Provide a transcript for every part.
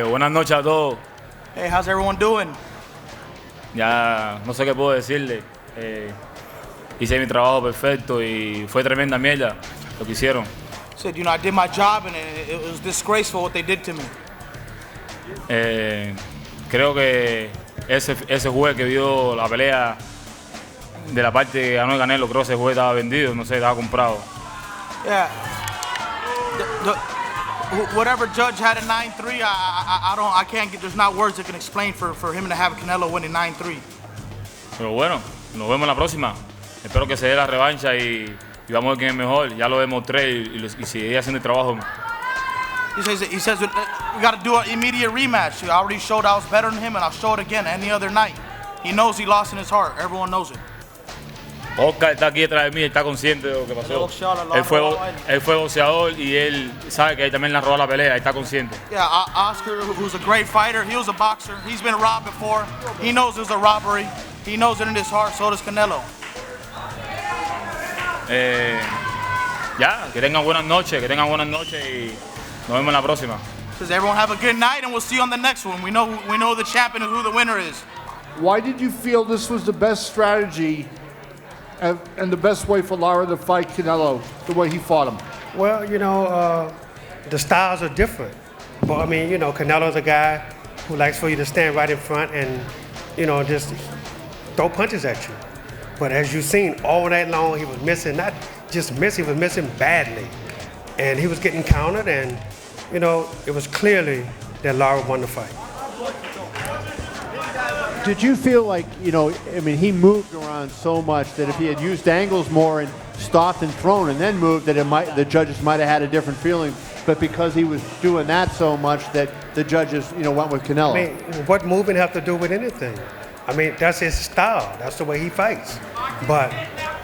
Buenas noches a todos. Hey, how's everyone doing? Ya no sé qué puedo decirle. Hice mi trabajo perfecto y fue tremenda mierda lo que hicieron. Said, I did my job and it was disgraceful what they did to me. Creo que ese juez que vio la pelea de la parte que ganó el Canelo, creo que ese juez estaba vendido, no sé, estaba comprado. Yeah. Whatever judge had a 9-3, I can't get. There's not words that can explain for him to have Canelo winning 9-3. Pero bueno, nos vemos la próxima. Espero que se dé la revancha y vamos a ver quién es mejor. Ya lo demostré y seguiré haciendo el trabajo. He says we got to do an immediate rematch. I already showed I was better than him, and I'll show it again any other night. He knows he lost in his heart. Everyone knows it. Oscar está aquí detrás de mí, está consciente de lo que pasó. Él fue boxeador y él sabe que él también le robó la pelea, está consciente. Yeah, Oscar, who's a great fighter, he was a boxer. He's been robbed before. He knows it was a robbery. He knows it in his heart, so does Canelo. Ya, que tengan buenas noches y nos vemos en la próxima. Says everyone have a good night and we'll see you on the next one. We know the champion and who the winner is. Why did you feel this was the best strategy and the best way for Lara to fight Canelo, the way he fought him? Well, the styles are different. But I mean, Canelo's a guy who likes for you to stand right in front and, just throw punches at you. But as you've seen, all night long, he was missing, not just miss, he was missing badly. And he was getting countered, and, it was clearly that Lara won the fight. Did you feel like, he moved around so much that if he had used angles more and stopped and thrown and then moved, that the judges might have had a different feeling, but because he was doing that so much that the judges, went with Canelo? I mean, what moving have to do with anything? I mean, that's his style. That's the way he fights. But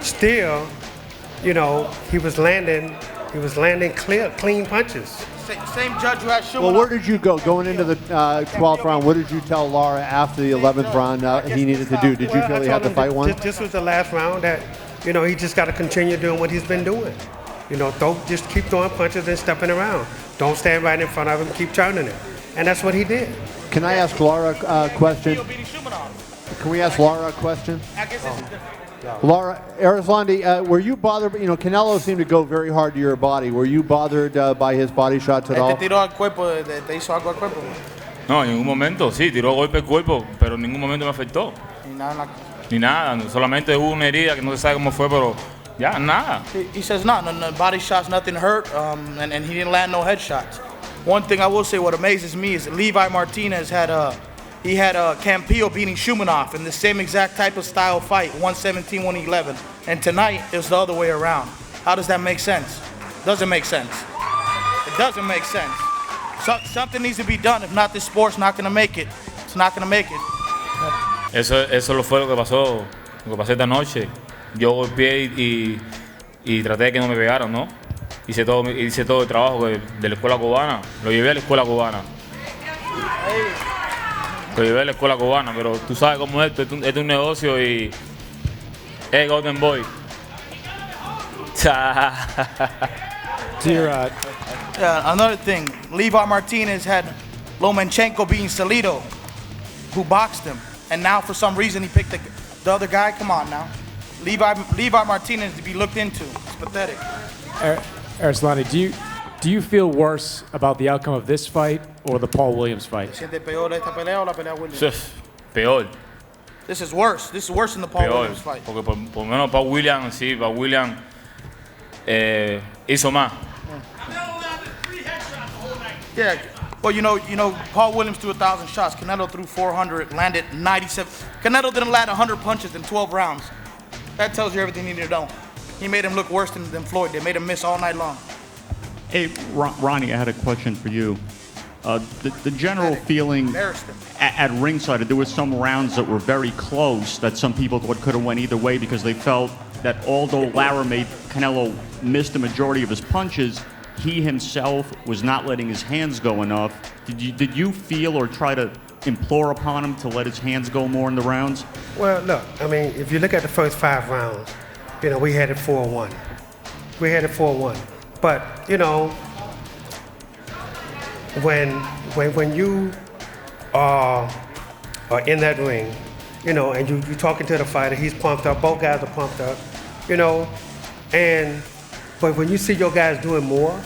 still, he was landing clean punches. Same judge who had Schumann. Well, where did you go going into the 12th round? What did you tell Lara after the 11th round he needed to do? Did you feel he had to fight one? This was the last round that, he just got to continue doing what he's been doing. Just keep throwing punches and stepping around. Don't stand right in front of him, keep turning it. And that's what he did. Can I ask Lara a question? Can we ask Lara a question? Lara, Erislandy, were you bothered? Canelo seemed to go very hard to your body. Were you bothered by his body shots at all? Te tiró al cuerpo, te hizo algo al cuerpo. No, en ningún momento, sí, tiró golpe al cuerpo, pero en ningún momento me afectó. Ni nada, solamente hubo una herida que no se sabe cómo fue, pero ya, nada. He says no body shots, nothing hurt, and he didn't land no headshots. One thing I will say, what amazes me is that Levi Martinez had Campillo beating Shumanov in the same exact type of style fight, 117, 111. And tonight, it's the other way around. How does that make sense? Doesn't make sense. It doesn't make sense. Something needs to be done. If not, this sport's not going to make it. It's not going to make it. Eso fue lo que pasó esta noche. Yo golpeé y traté de que no me pegaran, ¿no? Hice todo el trabajo de la escuela cubana. Lo llevé a la escuela cubana. Lo llevé a la escuela cubana, pero tú sabes cómo es esto es un negocio y... Hey, Golden Boy. Another thing, Levi Martinez had Lomachenko beating Salido, who boxed him. And now for some reason he picked the other guy. Come on now. Levi Martinez to be looked into. It's pathetic. Erislandy, do you feel worse about the outcome of this fight or the Paul Williams fight? ¿Siente peor esta pelea o la pelea Williams? Peor. This is worse. This is worse than the Paul Williams fight. Porque por lo menos Paul Williams, hizo más. Yeah. Well, Paul Williams threw 1,000 shots. Canelo threw 400, landed 97. Canelo didn't land 100 punches in 12 rounds. That tells you everything you need to know. He made him look worse than Floyd. They made him miss all night long. Hey, Ronnie, I had a question for you. The general feeling at ringside, there were some rounds that were very close that some people thought could have went either way because they felt that although Lara made Canelo miss the majority of his punches, he himself was not letting his hands go enough. Did you feel or try to implore upon him to let his hands go more in the rounds? Well, look, I mean, if you look at the first 5 rounds, we had it 4-1. But, when you are in that ring, you know, and you talking to the fighter, he's pumped up, both guys are pumped up, you know, but when you see your guys doing more,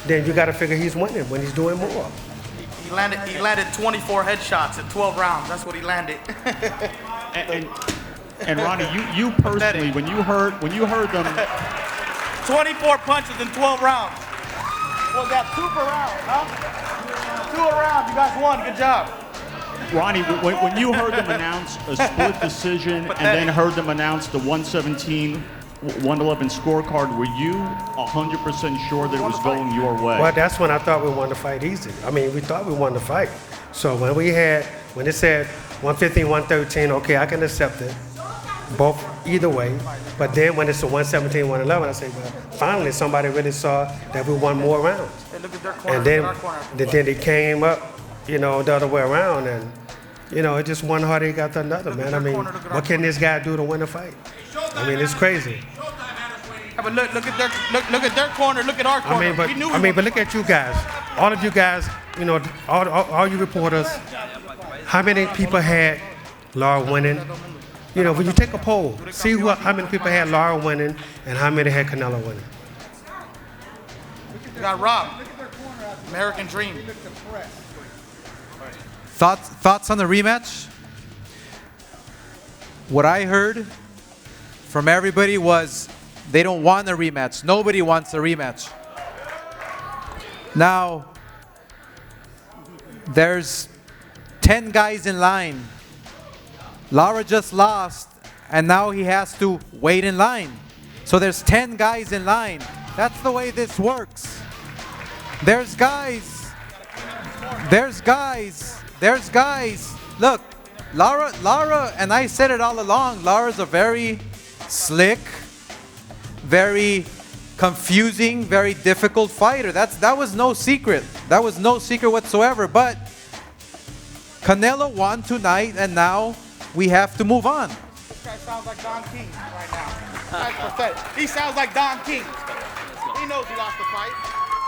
then you got to figure he's winning when he's doing more. He landed 24 headshots in 12 rounds. That's what he landed. And Ronnie, you personally, when you heard them, 24 punches in 12 rounds. Was that 2 per round, huh? 2 a round. You guys won. Good job. Ronnie, when you heard them announce a split decision and then heard them announce the 117, 111 scorecard, were you 100% sure that it was going your way? Well, that's when I thought we won the fight easy. I mean, we thought we won the fight. So when it said 115, 113, okay, I can accept it. Both, either way. But then when it's a 117, 111, I say, well, finally somebody really saw that we won more rounds. Hey, look at their corner. And then it came up, you know, the other way around, and you know, it just one heartache after another, man. I mean, what can this guy do to win a fight? I mean, it's crazy. Yeah, but look at their corner. Look at our corner. But look at you guys. All of you guys, you know, all you reporters. How many people had Lara winning? You know, when you take a poll, see how many people had Lara winning and how many had Canelo winning. You got robbed. American dream. Thoughts on the rematch? What I heard from everybody was they don't want a rematch. Nobody wants a rematch. Now, there's 10 guys in line. Lara just lost, and now he has to wait in line. So there's 10 guys in line. That's the way this works. There's guys. Look, Lara, and I said it all along, Lara's a very slick, very confusing, very difficult fighter. That was no secret. That was no secret whatsoever. But Canelo won tonight, and now we have to move on. This guy sounds like Don King right now. That's pathetic. He sounds like Don King. He knows he lost the fight.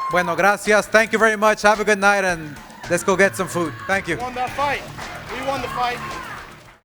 Bueno, gracias. Thank you very much. Have a good night, and let's go get some food. Thank you. We won that fight. We won the fight.